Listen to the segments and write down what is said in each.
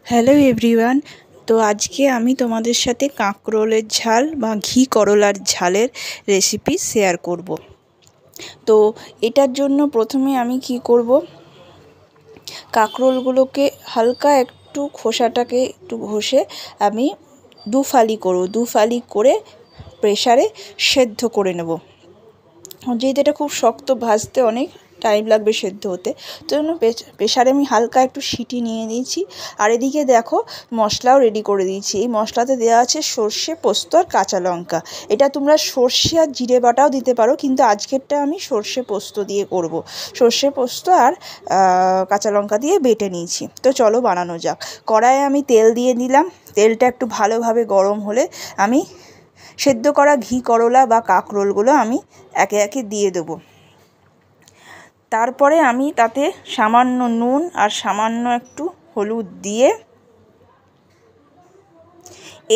Hello everyone. তো আজকে আমি তোমাদের সাথে কাঁকরোলের ঝাল বা ঘি করলার ঝালের রেসিপি শেয়ার করব। তো এটার জন্য প্রথমে আমি কি করব, কাঁকরোলগুলোকে হালকা একটু খোসাটাকে একটু ঘষে আমি দু ফালি করে প্রেসারে সেদ্ধ করে নেব। যেহেতু এটা খুব শক্ত, ভাজতে অনেক টাইম লাগবে সেদ্ধ হতে, তো জন্য প্রেসারে আমি হালকা একটু সিটি নিয়ে নিয়েছি। আর এদিকে দেখো মশলাও রেডি করে দিয়েছি। এই মশলাতে দেওয়া আছে সর্ষে, পোস্ত আর কাঁচা লঙ্কা। এটা তোমরা সর্ষে আর জিরে বাটাও দিতে পারো, কিন্তু আজকেরটা আমি সর্ষে পোস্ত দিয়ে করব। সর্ষে পোস্ত আর কাঁচা লঙ্কা দিয়ে বেটে নিয়েছি। তো চলো বানানো যাক। কড়াইয়ে আমি তেল দিয়ে দিলাম। তেলটা একটু ভালোভাবে গরম হলে আমি সেদ্ধ করা ঘি করলা বা কাঁকরোলগুলো আমি একে একে দিয়ে দেবো। তারপরে আমি তাতে সামান্য নুন আর সামান্য একটু হলুদ দিয়ে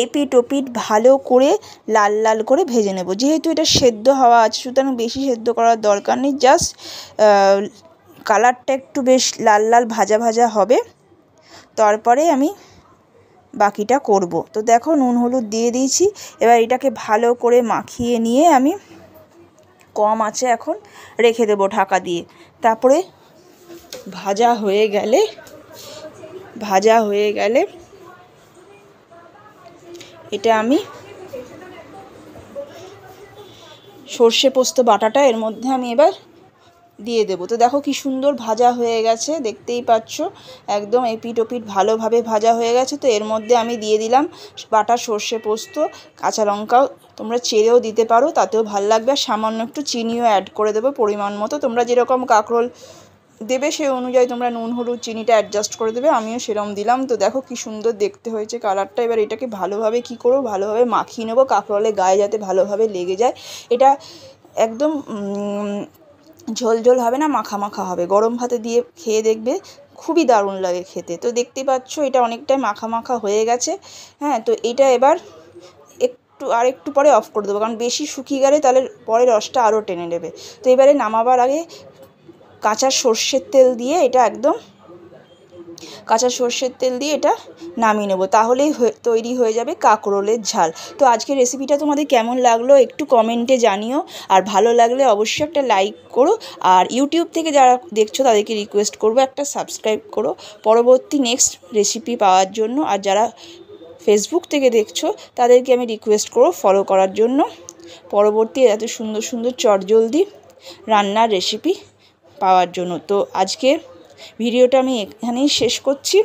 এপিট ওপিট ভালো করে লাল লাল করে ভেজে নেব। যেহেতু এটা সেদ্ধ হওয়া আছে, সুতরাং বেশি সেদ্ধ করার দরকার নেই। জাস্ট কালারটা একটু বেশ লাল লাল ভাজা ভাজা হবে, তারপরে আমি বাকিটা করব। তো দেখো নুন হলুদ দিয়ে দিয়েছি। এবার এটাকে ভালো করে মাখিয়ে নিয়ে আমি কম আঁচে এখন রেখে দেবো ঢাকা দিয়ে। তারপরে ভাজা হয়ে গেলে এটা আমি সর্ষে পোস্ত বাটাটা এর মধ্যে আমি এবার দিয়ে দেবো। তো দেখো কি সুন্দর ভাজা হয়ে গেছে, দেখতেই পাচ্ছ একদম এপিট ওপিট ভালোভাবে ভাজা হয়ে গেছে। তো এর মধ্যে আমি দিয়ে দিলাম বাটা সর্ষে পোস্ত, কাঁচা লঙ্কাও তোমরা চেরেও দিতে পারো, তাতেও ভালো লাগবে। আর সামান্য একটু চিনিও অ্যাড করে দেবো পরিমাণ মতো। তোমরা যেরকম কাঁকরোল দেবে সেই অনুযায়ী তোমরা নুন হলুদ চিনিটা অ্যাডজাস্ট করে দেবে, আমিও সেরকম দিলাম। তো দেখো কি সুন্দর দেখতে হয়েছে কালারটা। এবার এটাকে ভালোভাবে কি করবো, ভালোভাবে মাখিয়ে নেবো কাঁকরোলের গায়ে যাতে ভালোভাবে লেগে যায়। এটা একদম ঝোল ঝোল হবে না, মাখা মাখা হবে। গরম ভাতে দিয়ে খেয়ে দেখবে খুবই দারুণ লাগে খেতে। তো দেখতে পাচ্ছ এটা অনেকটাই মাখা মাখা হয়ে গেছে। হ্যাঁ, তো এটা এবার একটু পরে অফ করে দেবো, কারণ বেশি শুকিয়ে গেলে তাহলে পরে রসটা আরও টেনে নেবে। তো এবারে নামাবার আগে কাঁচা সর্ষের তেল দিয়ে এটা নামিয়ে নেবো। তাহলেই তৈরি হয়ে যাবে কাঁকরোলের ঝাল। তো আজকের রেসিপিটা তোমাদের কেমন লাগলো একটু কমেন্টে জানিও। আর ভালো লাগলে অবশ্যই একটা লাইক করো। আর ইউটিউব থেকে যারা দেখছো তাদেরকে রিকোয়েস্ট করবো একটা সাবস্ক্রাইব করো পরবর্তী নেক্সট রেসিপি পাওয়ার জন্য। আর যারা ফেসবুক থেকে দেখছো তাদেরকে আমি রিকোয়েস্ট করবো ফলো করার জন্য, পরবর্তী এত সুন্দর সুন্দর চটজলদি রান্নার রেসিপি পাওয়ার জন্য। তো আজকের ভিডিওটা আমি এখানেই শেষ করছি।